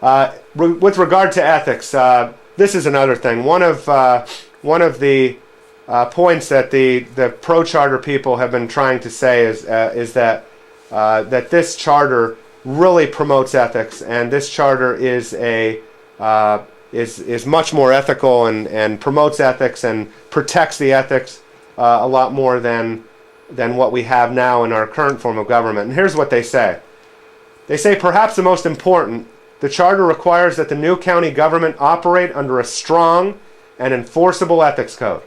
With regard to ethics, this is another thing. One of the points that the pro-charter people have been trying to say is that this charter really promotes ethics, and this charter is much more ethical and promotes ethics and protects the ethics a lot more than what we have now in our current form of government. And here's what they say. They say, perhaps the most important, the charter requires that the new county government operate under a strong and enforceable ethics code.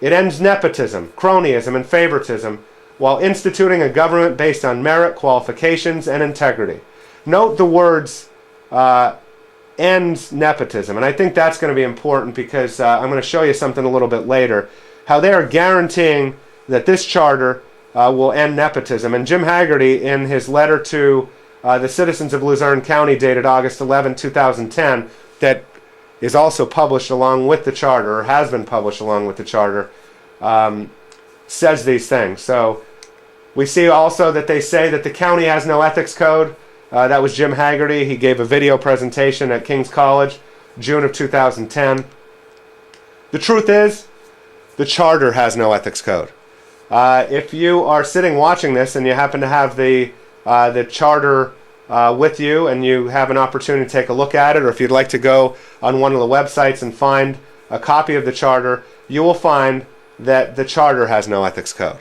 It ends nepotism, cronyism, and favoritism while instituting a government based on merit, qualifications, and integrity. Note the words ends nepotism, and I think that's going to be important because I'm going to show you something a little bit later, how they are guaranteeing that this charter will end nepotism. And Jim Haggerty, in his letter to the citizens of Luzerne County dated August 11, 2010, that is also published along with the charter, or has been published along with the charter, says these things. So we see also that they say that the county has no ethics code. That was Jim Haggerty. He gave a video presentation at King's College, June of 2010. The truth is, the charter has no ethics code. If you are sitting watching this and you happen to have the charter with you and you have an opportunity to take a look at it, or if you'd like to go on one of the websites and find a copy of the charter, you will find that the charter has no ethics code.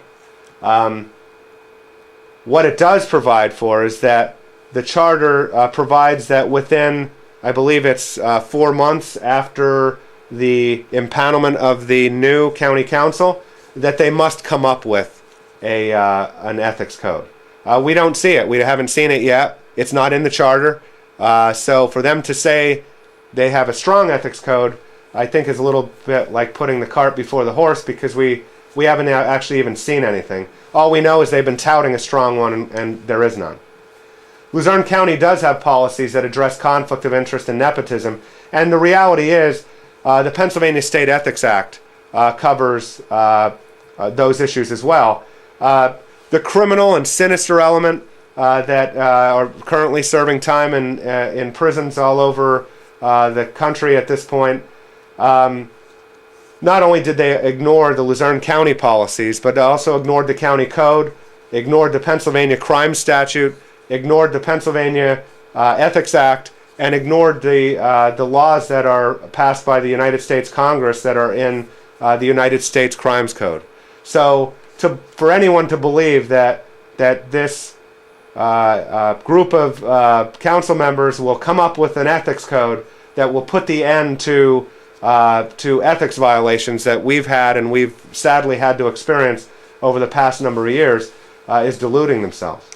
What it does provide for is that the charter provides that within, I believe it's 4 months after the impanelment of the new county council, that they must come up with an ethics code. We don't see it. We haven't seen it yet. It's not in the charter. So for them to say they have a strong ethics code, I think is a little bit like putting the cart before the horse, because we haven't actually even seen anything. All we know is they've been touting a strong one, and there is none. Luzerne County does have policies that address conflict of interest and nepotism, and the reality is the Pennsylvania State Ethics Act covers those issues as well. The criminal and sinister element that are currently serving time in prisons all over the country at this point, not only did they ignore the Luzerne County policies, but they also ignored the county code, ignored the Pennsylvania crime statute, ignored the Pennsylvania Ethics Act, and ignored the laws that are passed by the United States Congress that are in the United States Crimes Code. So for anyone to believe that this group of council members will come up with an ethics code that will put the end to ethics violations that we've had and we've sadly had to experience over the past number of years is deluding themselves.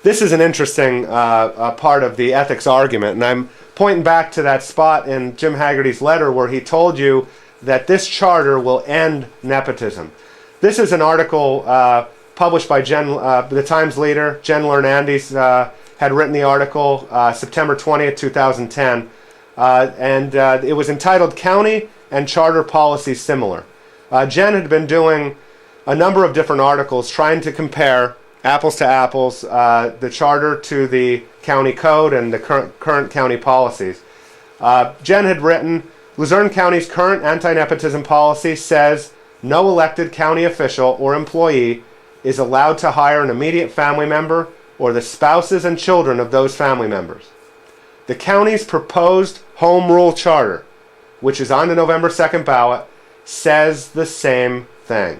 This is an interesting part of the ethics argument, and I'm pointing back to that spot in Jim Haggerty's letter where he told you that this charter will end nepotism. This is an article published by the Times leader, Jen Lernandes, had written the article September 20th, 2010, and it was entitled County and Charter Policies Similar. Jen had been doing a number of different articles trying to compare apples to apples, the charter to the county code and the current county policies. Jen had written, Luzerne County's current anti-nepotism policy says no elected county official or employee is allowed to hire an immediate family member or the spouses and children of those family members. The county's proposed home rule charter, which is on the November 2nd ballot, says the same thing.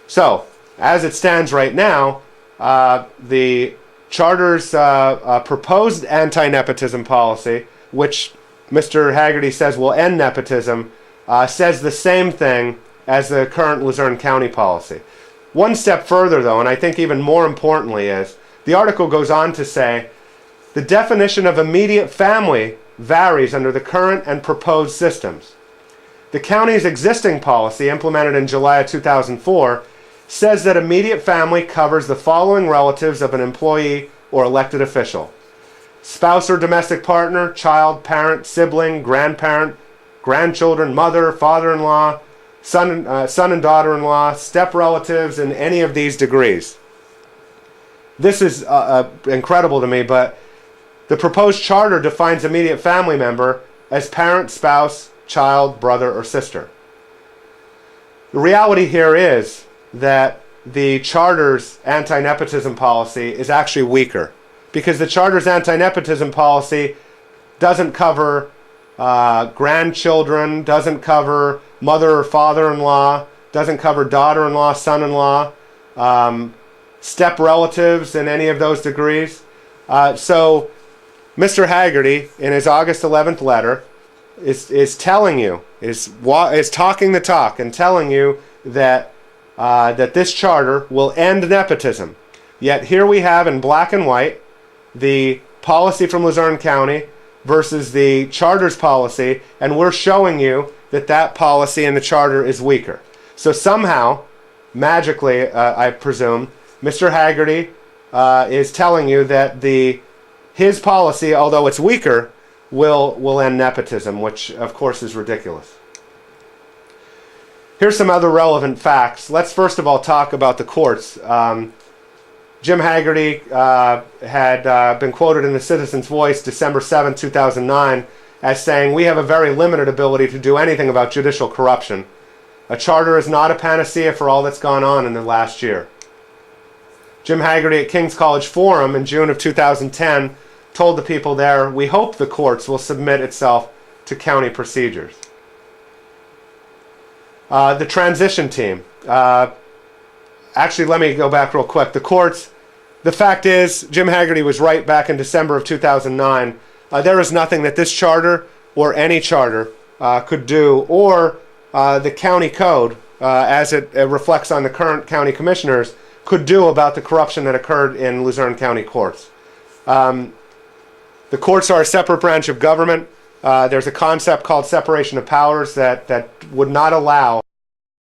So, as it stands right now, the charter's proposed anti-nepotism policy, which Mr. Haggerty says will end nepotism, says the same thing as the current Luzerne County policy. One step further, though, and I think even more importantly, is the article goes on to say the definition of immediate family varies under the current and proposed systems. The county's existing policy, implemented in July of 2004, says that immediate family covers the following relatives of an employee or elected official: spouse or domestic partner, child, parent, sibling, grandparent, grandchildren, mother, father-in-law, son and daughter-in-law, step relatives in any of these degrees. This is incredible to me, but The proposed charter defines immediate family member as parent, spouse, child, brother, or sister. The reality here is that the charter's anti-nepotism policy is actually weaker, because the charter's anti-nepotism policy doesn't cover grandchildren, doesn't cover mother or father-in-law, doesn't cover daughter-in-law, son-in-law, step relatives in any of those degrees. So Mr. Haggerty, in his August 11th letter, is telling you, is talking the talk and telling you that that this charter will end nepotism. Yet here we have in black and white the policy from Luzerne County versus the charter's policy, and we're showing you that that policy in the charter is weaker. So somehow, magically, I presume, Mr. Haggerty is telling you that his policy, although it's weaker, will end nepotism, which of course is ridiculous. Here's some other relevant facts. Let's first of all talk about the courts. Jim Haggerty had been quoted in the Citizen's Voice December 7, 2009 as saying, "We have a very limited ability to do anything about judicial corruption. A charter is not a panacea for all that's gone on in the last year." Jim Haggerty at King's College Forum in June of 2010 told the people there, "We hope the courts will submit itself to county procedures." The transition team. Actually, let me go back real quick. The courts, the fact is, Jim Haggerty was right back in December of 2009. There is nothing that this charter or any charter could do, or the county code, as it reflects on the current county commissioners, could do about the corruption that occurred in Luzerne County courts. The courts are a separate branch of government. There's a concept called separation of powers that would not allow